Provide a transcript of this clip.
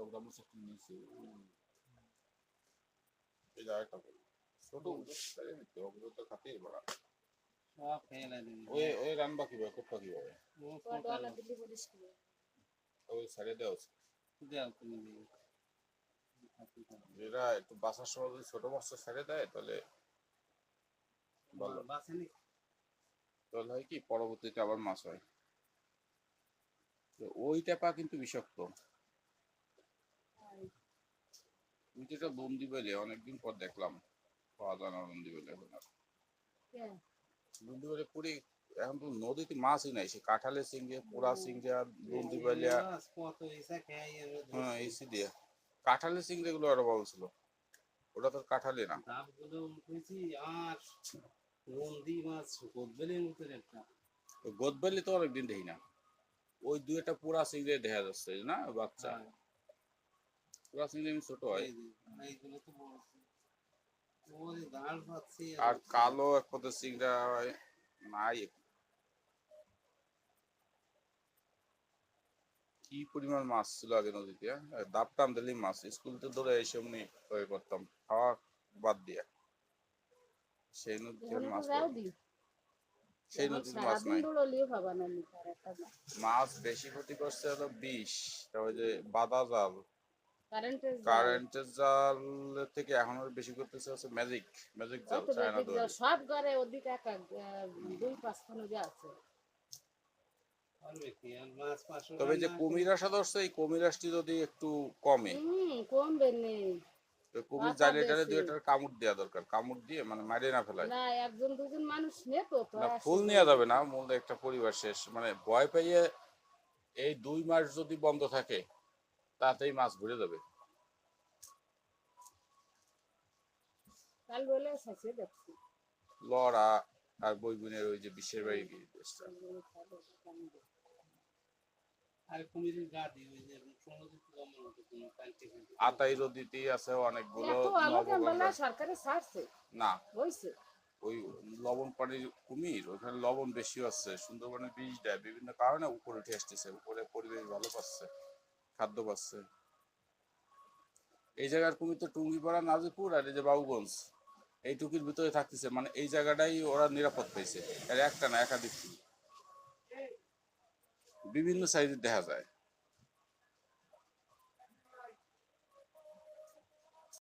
ওটা মুছে নিয়েছি এই জায়গাটা ছোট ওগুলো তো খাতেই বড় সব ফেলে দিন ওই রান্না কিভাবে কোপা কিভাবে ওই সাইডে দেওয়া আছে দেও তুমি এরা একটু বাসার সময় যদি ছোট মাছ ছেড়ে দেয় তাহলে ভালো বাসেনি তাহলে হয় কি পরবর্তীতে আবার মাছ হয় ওই টেপা কিন্তু বিষাক্ত তুমি যেটা বন্দি পেলে অনেকদিন পর দেখলাম পাওয়া যায় না বন্দি পেলে বন্দি পেলে পুরি এখন তো নদীতে মাছই নাই সে কাঁঠালের সিংহে পোড়া সিংহে বন্দি পেলে হ্যাঁ এসি দিয়ে কাঁঠালের সিংহে গুলো আরো ভালো ছিল ওটা তো কাঁঠালি না দামগুলো উঠেছি আর বন্দি মাছ গোদবেলের মতো একটা গোদবেলি তো অনেকদিন দেখি না ওই দুই একটা পোড়া সিংহে দেখা যাচ্ছে না বাচ্চা পোড়া সিংহে ছোট হয় এইগুলো তো বড় ওই দাঁড় পাচ্ছি আর কালো এক পথে সিংড়া নাই কি পরিমাণ মাছ ছিল আগে নদীতে দাপটাম দিলি মাছ স্কুল তো ধরে এসে এমনি তৈরি করতাম খাওয়া বাদ দিয়ে সেই নদীতে মাছ সেই নদীতে মাছ নাই মাছ বেশি ক্ষতি করছে হলো বিষ তারপরে যে বাদা জাল কারেন্টের জাল থেকে এখন বেশি করতেছে হচ্ছে ম্যাজিক জাল চায়না দড়ি সব ঘরে ওদিকে এক দুই পাঁচ খানে আছে তবে যে কুমির আসা ধরছে এই কুমির আসটি যদি একটু কমে কমবে নেই কুমির জালে টালে দুই একটা কামড় দেওয়া দরকার কামড় দিয়ে মানে মারিয়ে না ফেলায় না একজন দুজন মানুষ নেতো তো না ফুল নেওয়া যাবে না মূল একটা পরিবার শেষ মানে ভয় পাইয়ে এই 2 মাস যদি বন্ধ থাকে তাতেই মাছ ঘুরে যাবে কাল বলে এসেছে দেখছি লড়া আর বইগুনের ওই যে বিশ্বের বাড়ি দেশটা আর কুমিরের গা দিয়ে ওই যে সমুদ্র গমন হতো কোনো কালকে আতাই নদীতে আছে অনেকগুলো সরকারে ছাড়ছে না হইছে ওই লবণ পানির কুমির ওখানে লবণ বেশি আছে সুন্দরবনের বীজ দেয় বিভিন্ন কারণে উপরে উঠে আসতেছে উপরে পরিবেশ ভালো পাচ্ছে খাদ্য পাচ্ছে এই জায়গার কুমির তো টুঙ্গিপাড়া নাজিপুর আর এই যে বাবুগঞ্জ এই টুকির ভিতরে থাকতেছে মানে এই জায়গাটাই ওরা নিরাপদ পেয়েছে আর একটা না একাধিক বিভিন্ন সাইজের দেখা যায়